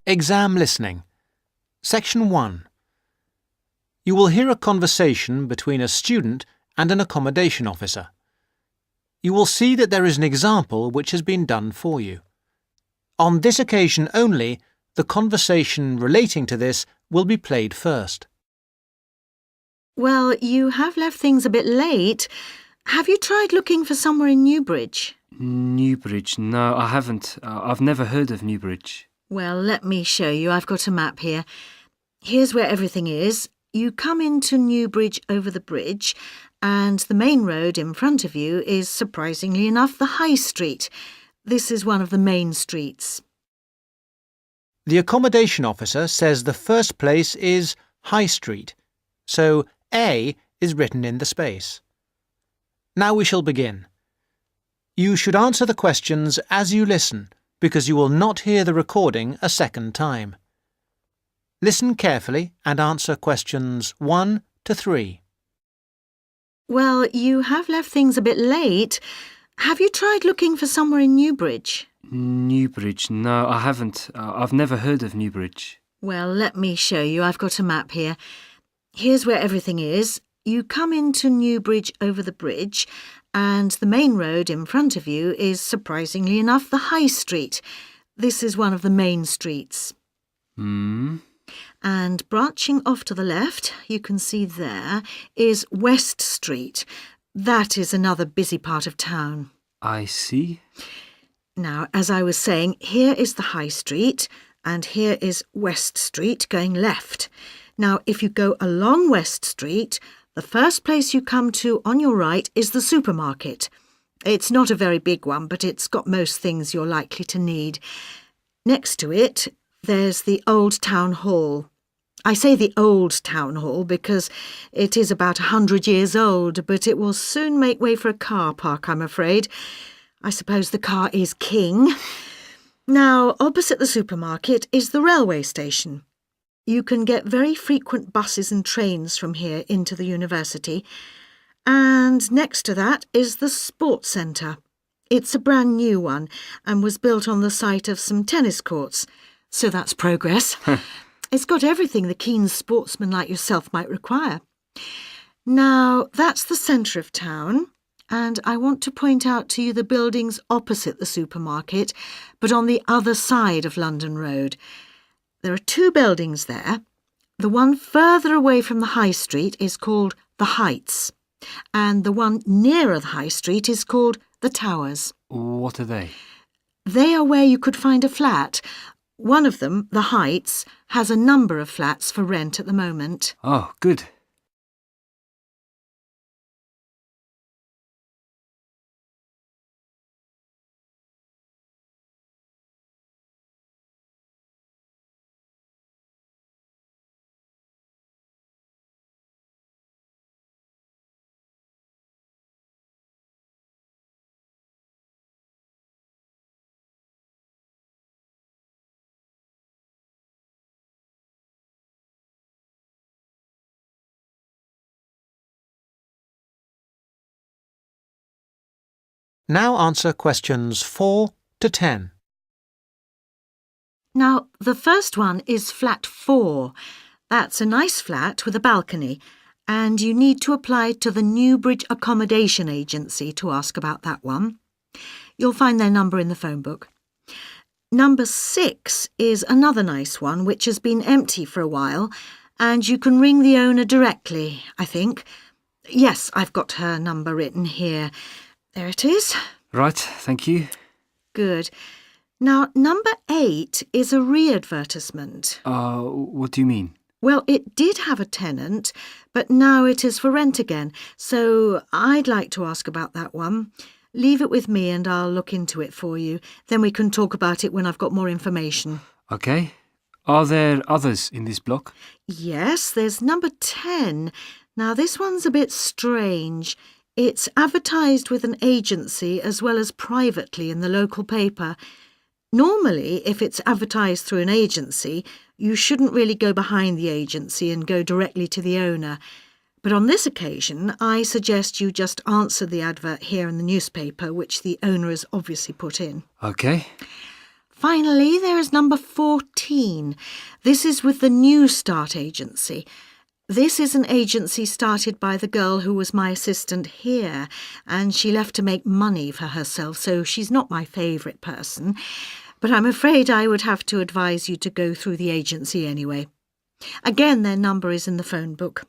Exam listening. Section 1. You will hear a conversation between a student and an accommodation officer. You will see that there is an example which has been done for you. On this occasion only, the conversation relating to this will be played first. Well, you have left things a bit late. Have you tried looking for somewhere in Newbridge? Newbridge? No, I haven't. I've never heard of Newbridge. Well, let me show you. I've got a map here. Here's where everything is. You come into Newbridge over the bridge, and the main road in front of you is, surprisingly enough, the High Street. This is one of the main streets. The accommodation officer says the first place is High Street, so A is written in the space. Now we shall begin. You should answer the questions as you listen, because you will not hear the recording a second time. Listen carefully and answer questions 1 to 3. Well, you have left things a bit late. Have you tried looking for somewhere in Newbridge? Newbridge? No, I haven't. I've never heard of Newbridge. Well, let me show you. I've got a map here. Here's where everything is. You come into Newbridge over the bridge, and the main road in front of you is, surprisingly enough, the High Street. This is one of the main streets. And branching off to the left, you can see there, is West Street. That is another busy part of town. I see. Now, as I was saying, here is the High Street, and here is West Street going left. Now, if you go along West Street, the first place you come to on your right is the supermarket. It's not a very big one, but it's got most things you're likely to need. Next to it, there's the Old Town Hall. I say the Old Town Hall because it is about 100 years old, but it will soon make way for a car park, I'm afraid. I suppose the car is king. Now, opposite the supermarket is the railway station. You can get very frequent buses and trains from here into the university. And next to that is the sports centre. It's a brand new one and was built on the site of some tennis courts. So that's progress. It's got everything the keen sportsman like yourself might require. Now, that's the centre of town, and I want to point out to you the buildings opposite the supermarket, but on the other side of London Road. There are 2 buildings there. The one further away from the High Street is called the Heights, and the one nearer the High Street is called the Towers. What are they? They are where you could find a flat. One of them, the Heights, has a number of flats for rent at the moment. Oh, good. Now answer questions 4 to 10. Now, the first one is flat 4. That's a nice flat with a balcony, and you need to apply to the Newbridge Accommodation Agency to ask about that one. You'll find their number in the phone book. Number 6 is another nice one which has been empty for a while, and you can ring the owner directly, I think. Yes, I've got her number written here. There it is. Right, thank you. Good. Now, number 8 is a re-advertisement. What do you mean? Well, it did have a tenant, but now it is for rent again, so I'd like to ask about that one. Leave it with me and I'll look into it for you. Then we can talk about it when I've got more information. OK. Are there others in this block? Yes, there's number 10. Now, this one's a bit strange. It's advertised with an agency as well as privately in the local paper. Normally, if it's advertised through an agency, you shouldn't really go behind the agency and go directly to the owner. But on this occasion, I suggest you just answer the advert here in the newspaper, which the owner has obviously put in. Okay. Finally, there is number 14. This is with the New Start agency. This is an agency started by the girl who was my assistant here, and she left to make money for herself, so she's not my favourite person. But I'm afraid I would have to advise you to go through the agency anyway. Again, their number is in the phone book.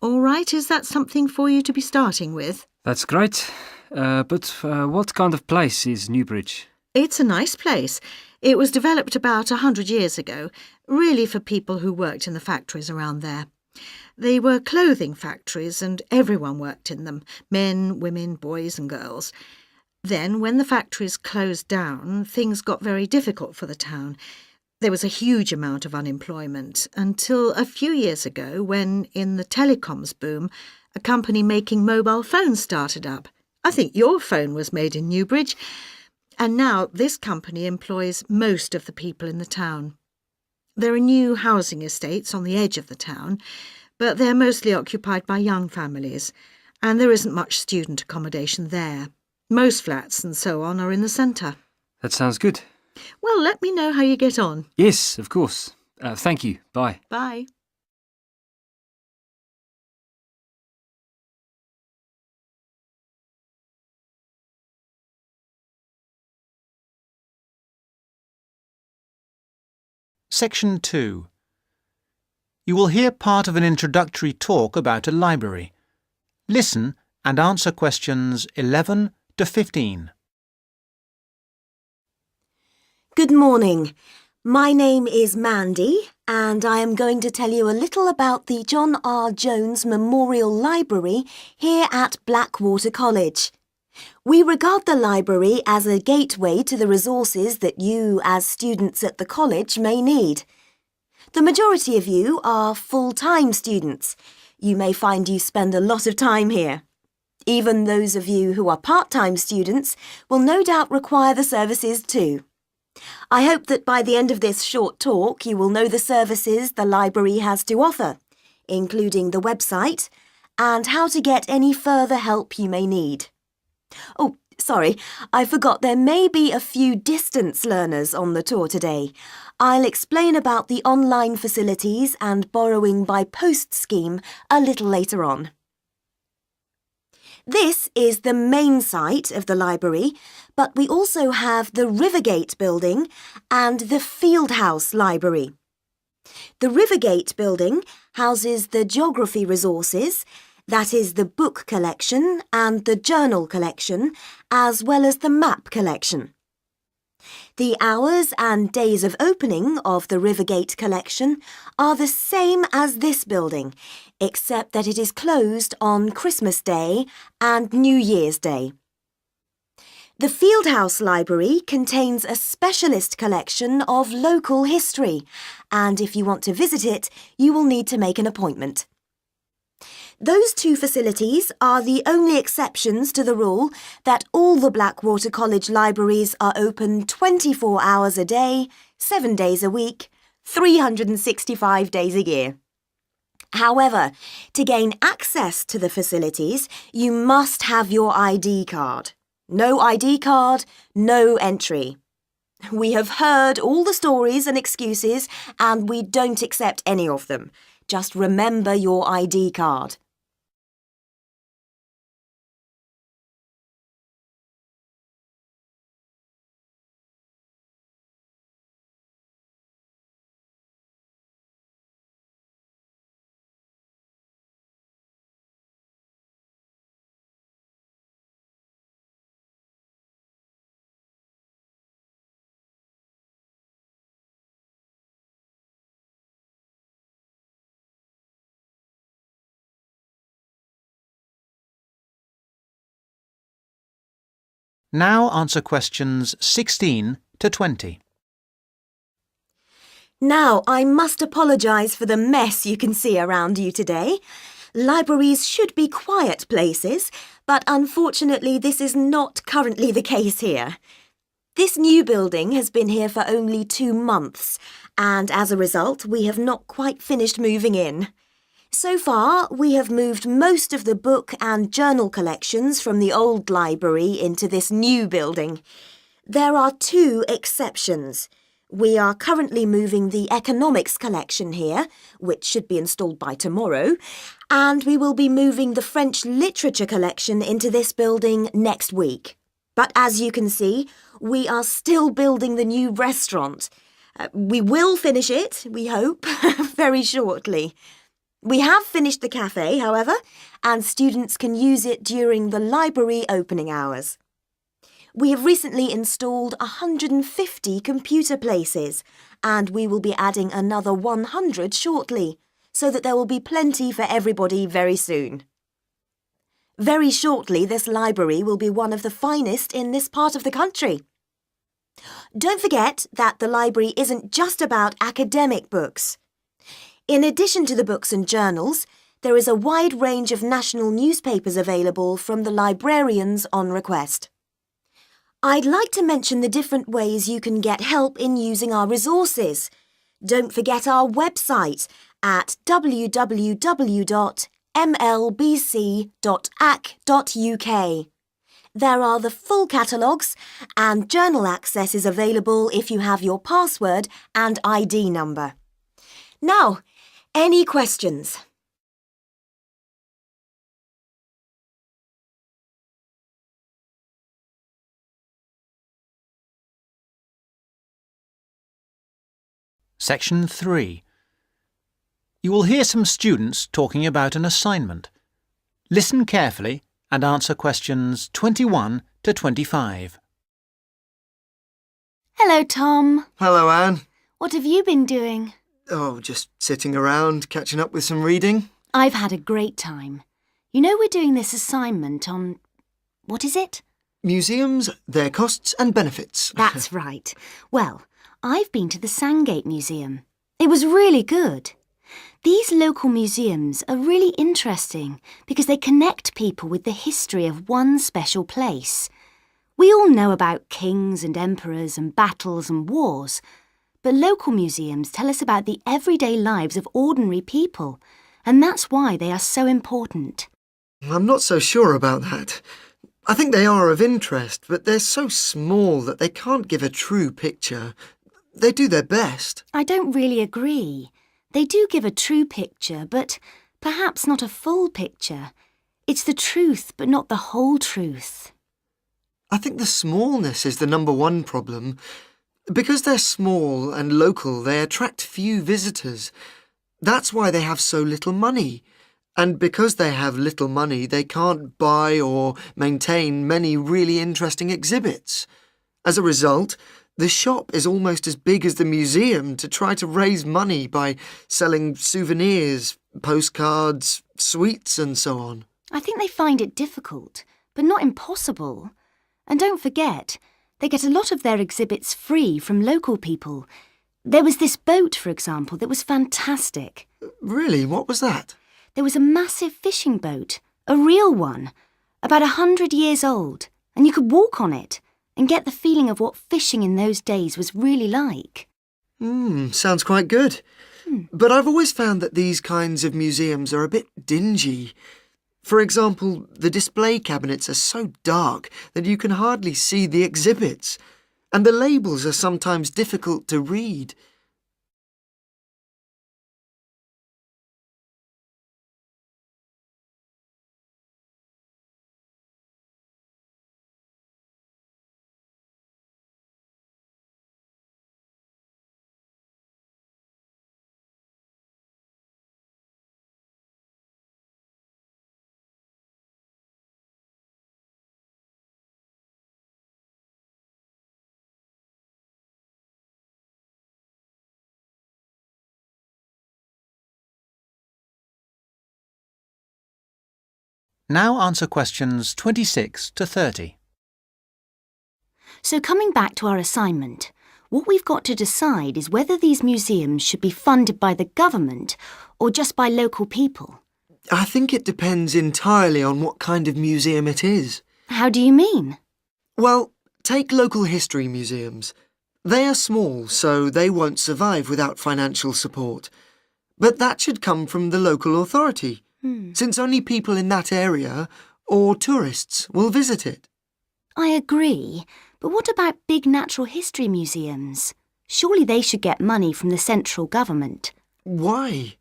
All right, is that something for you to be starting with? That's great. But what kind of place is Newbridge? It's a nice place. It was developed about 100 years ago, really for people who worked in the factories around there. They were clothing factories and everyone worked in them, men, women, boys and girls. Then, when the factories closed down, things got very difficult for the town. There was a huge amount of unemployment until a few years ago when, in the telecoms boom, a company making mobile phones started up. I think your phone was made in Newbridge. And now this company employs most of the people in the town. There are new housing estates on the edge of the town, but they're mostly occupied by young families, and there isn't much student accommodation there. Most flats and so on are in the centre. That sounds good. Well, let me know how you get on. Yes, of course. Thank you. Bye. Bye. Section 2. You will hear part of an introductory talk about a library. Listen and answer questions 11 to 15. Good morning. My name is Mandy, and I am going to tell you a little about the John R. Jones Memorial Library here at Blackwater College. We regard the library as a gateway to the resources that you, as students at the college, may need. The majority of you are full-time students. You may find you spend a lot of time here. Even those of you who are part-time students will no doubt require the services too. I hope that by the end of this short talk you will know the services the library has to offer, including the website and how to get any further help you may need. Oh, sorry, I forgot there may be a few distance learners on the tour today. I'll explain about the online facilities and borrowing by post scheme a little later on. This is the main site of the library, but we also have the Rivergate building and the Fieldhouse Library. The Rivergate building houses the geography resources, that is the book collection and the journal collection, as well as the map collection. The hours and days of opening of the Rivergate collection are the same as this building, except that it is closed on Christmas Day and New Year's Day. The Fieldhouse Library contains a specialist collection of local history, and if you want to visit it, you will need to make an appointment. Those two facilities are the only exceptions to the rule that all the Blackwater College libraries are open 24 hours a day, 7 days a week, 365 days a year. However, to gain access to the facilities, you must have your ID card. No ID card, no entry. We have heard all the stories and excuses, and we don't accept any of them. Just remember your ID card. Now answer questions 16 to 20. Now, I must apologise for the mess you can see around you today. Libraries should be quiet places, but unfortunately this is not currently the case here. This new building has been here for only 2 months, and as a result, we have not quite finished moving in. So far, we have moved most of the book and journal collections from the old library into this new building. There are 2 exceptions. We are currently moving the economics collection here, which should be installed by tomorrow, and we will be moving the French literature collection into this building next week. But as you can see, we are still building the new restaurant. We will finish it, we hope, very shortly. We have finished the cafe, however, and students can use it during the library opening hours. We have recently installed 150 computer places, and we will be adding another 100 shortly, so that there will be plenty for everybody very soon. Very shortly, this library will be one of the finest in this part of the country. Don't forget that the library isn't just about academic books. In addition to the books and journals, there is a wide range of national newspapers available from the librarians on request. I'd like to mention the different ways you can get help in using our resources. Don't forget our website at www.mlbc.ac.uk. There are the full catalogues, and journal access is available if you have your password and ID number. Now, any questions? Section 3. You will hear some students talking about an assignment. Listen carefully and answer questions 21 to 25. Hello, Tom. Hello, Anne. What have you been doing? Oh, just sitting around, catching up with some reading. I've had a great time. You know we're doing this assignment on... what is it? Museums, their costs and benefits. That's right. Well, I've been to the Sandgate Museum. It was really good. These local museums are really interesting because they connect people with the history of one special place. We all know about kings and emperors and battles and wars, but local museums tell us about the everyday lives of ordinary people, and that's why they are so important. I'm not so sure about that. I think they are of interest, but they're so small that they can't give a true picture. They do their best. I don't really agree. They do give a true picture, but perhaps not a full picture. It's the truth, but not the whole truth. I think the smallness is the number one problem. Because they're small and local, they attract few visitors. That's why they have so little money. And because they have little money, they can't buy or maintain many really interesting exhibits. As a result, the shop is almost as big as the museum to try to raise money by selling souvenirs, postcards, sweets and so on. I think they find it difficult, but not impossible. And don't forget, they get a lot of their exhibits free from local people. There was this boat, for example, that was fantastic. Really? What was that? There was a massive fishing boat, a real one, about 100 years old, and you could walk on it and get the feeling of what fishing in those days was really like. Sounds quite good. But I've always found that these kinds of museums are a bit dingy. For example, the display cabinets are so dark that you can hardly see the exhibits, and the labels are sometimes difficult to read. Now answer questions 26 to 30. So coming back to our assignment, What we've got to decide is whether these museums should be funded by the government or just by local people. I think it depends entirely on what kind of museum it is. How do you mean? Well, take local history museums. They are small, so they won't survive without financial support. But that should come from the local authority, since only people in that area or tourists will visit it. I agree, but what about big natural history museums? Surely they should get money from the central government. Why?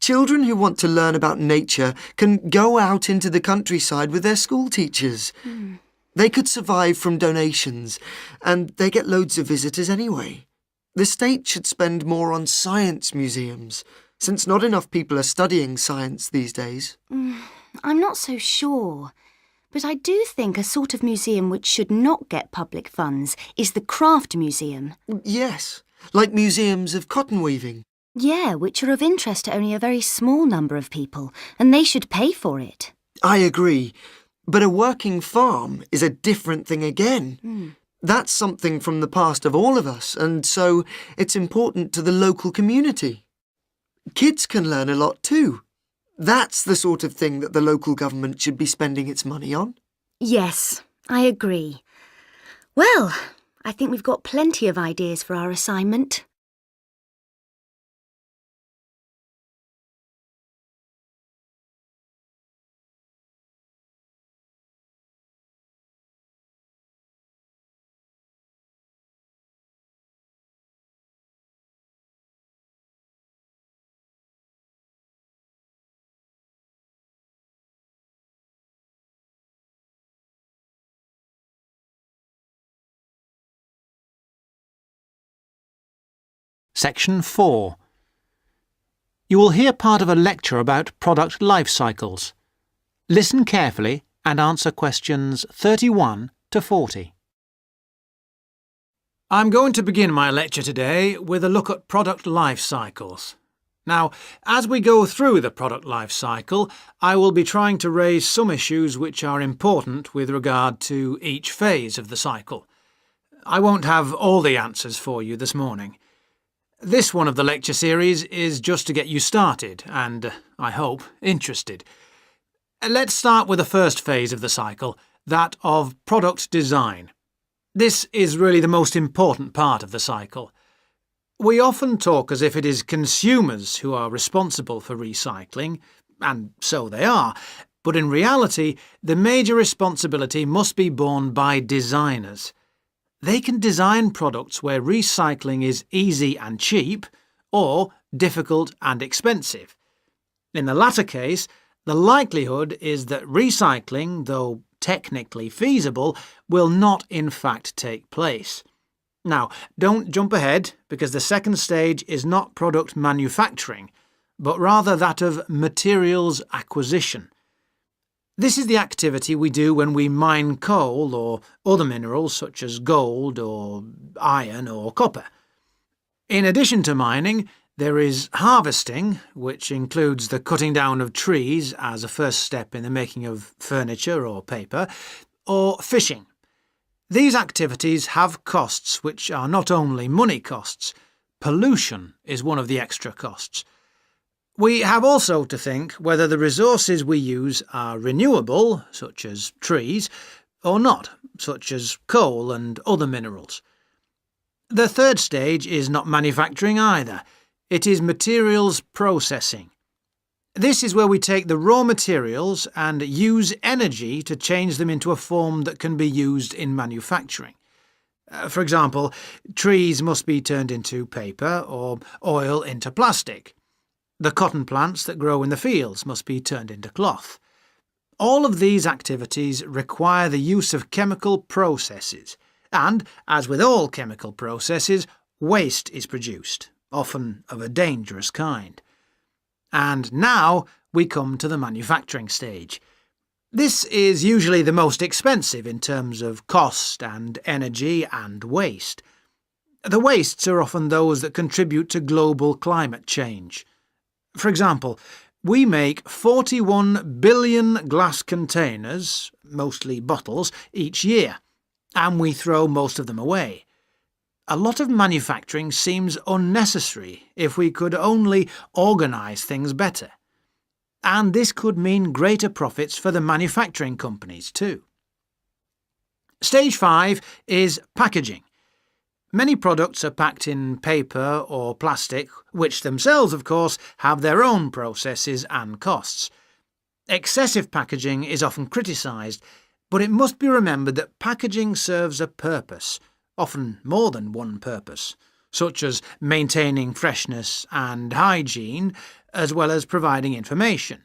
Children who want to learn about nature can go out into the countryside with their school teachers. They could survive from donations, and they get loads of visitors anyway. The state should spend more on science museums, since not enough people are studying science these days. I'm not so sure. But I do think a sort of museum which should not get public funds is the craft museum. Yes, like museums of cotton weaving. Yeah, which are of interest to only a very small number of people, and they should pay for it. I agree, but a working farm is a different thing again. That's something from the past of all of us, and so it's important to the local community. Kids can learn a lot too. That's the sort of thing that the local government should be spending its money on. Yes, I agree. Well, I think we've got plenty of ideas for our assignment. Section 4. You will hear part of a lecture about product life cycles. Listen carefully and answer questions 31 to 40. I'm going to begin my lecture today with a look at product life cycles. Now, as we go through the product life cycle, I will be trying to raise some issues which are important with regard to each phase of the cycle. I won't have all the answers for you this morning. This one of the lecture series is just to get you started and, I hope, interested. Let's start with the first phase of the cycle, that of product design. This is really the most important part of the cycle. We often talk as if it is consumers who are responsible for recycling, and so they are, but in reality, the major responsibility must be borne by designers. They can design products where recycling is easy and cheap, or difficult and expensive. In the latter case, the likelihood is that recycling, though technically feasible, will not in fact take place. Now, don't jump ahead, because the second stage is not product manufacturing, but rather that of materials acquisition. This is the activity we do when we mine coal or other minerals such as gold or iron or copper. In addition to mining, there is harvesting, which includes the cutting down of trees as a first step in the making of furniture or paper, or fishing. These activities have costs which are not only money costs. Pollution is one of the extra costs. We have also to think whether the resources we use are renewable, such as trees, or not, such as coal and other minerals. The third stage is not manufacturing either. It is materials processing. This is where we take the raw materials and use energy to change them into a form that can be used in manufacturing. For example, trees must be turned into paper or oil into plastic. The cotton plants that grow in the fields must be turned into cloth. All of these activities require the use of chemical processes, and, as with all chemical processes, waste is produced, often of a dangerous kind. And now we come to the manufacturing stage. This is usually the most expensive in terms of cost and energy and waste. The wastes are often those that contribute to global climate change. For example, we make 41 billion glass containers, mostly bottles, each year, and we throw most of them away. A lot of manufacturing seems unnecessary if we could only organise things better. And this could mean greater profits for the manufacturing companies too. Stage 5 is packaging. Many products are packed in paper or plastic, which themselves, of course, have their own processes and costs. Excessive packaging is often criticised, but it must be remembered that packaging serves a purpose, often more than one purpose, such as maintaining freshness and hygiene, as well as providing information.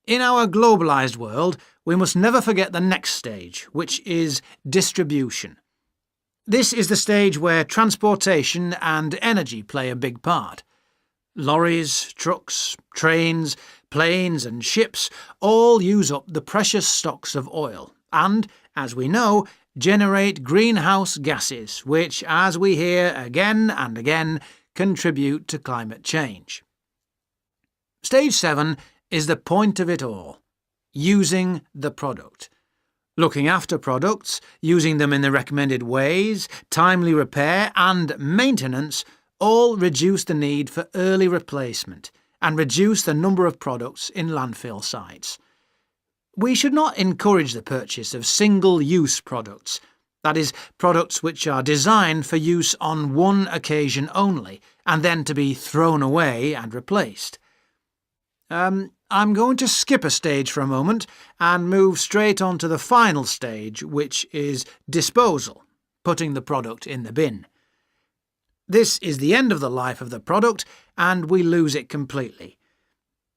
In our globalised world, we must never forget the next stage, which is distribution. This is the stage where transportation and energy play a big part. Lorries, trucks, trains, planes and ships all use up the precious stocks of oil and, as we know, generate greenhouse gases, which, as we hear again and again, contribute to climate change. Stage 7 is the point of it all, using the product. Looking after products, using them in the recommended ways, timely repair and maintenance all reduce the need for early replacement and reduce the number of products in landfill sites. We should not encourage the purchase of single-use products, that is, products which are designed for use on one occasion only and then to be thrown away and replaced. I'm going to skip a stage for a moment and move straight on to the final stage, which is disposal, putting the product in the bin. This is the end of the life of the product and we lose it completely.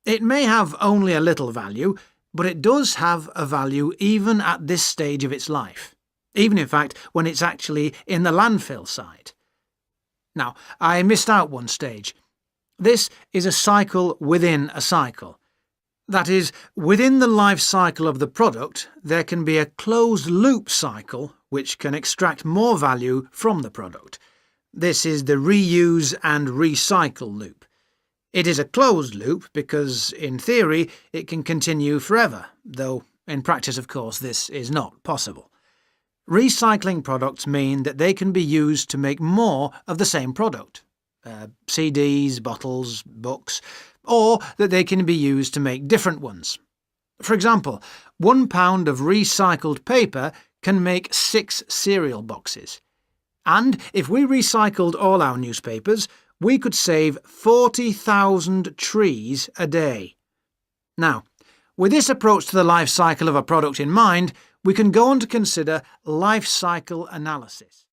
It may have only a little value, but it does have a value even at this stage of its life, even in fact when it's actually in the landfill site. Now, I missed out one stage. This is a cycle within a cycle. That is, within the life cycle of the product, there can be a closed-loop cycle which can extract more value from the product. This is the reuse and recycle loop. It is a closed loop because, in theory, it can continue forever, though in practice, of course, this is not possible. Recycling products mean that they can be used to make more of the same product. CDs, bottles, books, or that they can be used to make different ones. For example, 1 pound of recycled paper can make 6 cereal boxes. And if we recycled all our newspapers, we could save 40,000 trees a day. Now, with this approach to the life cycle of a product in mind, we can go on to consider life cycle analysis.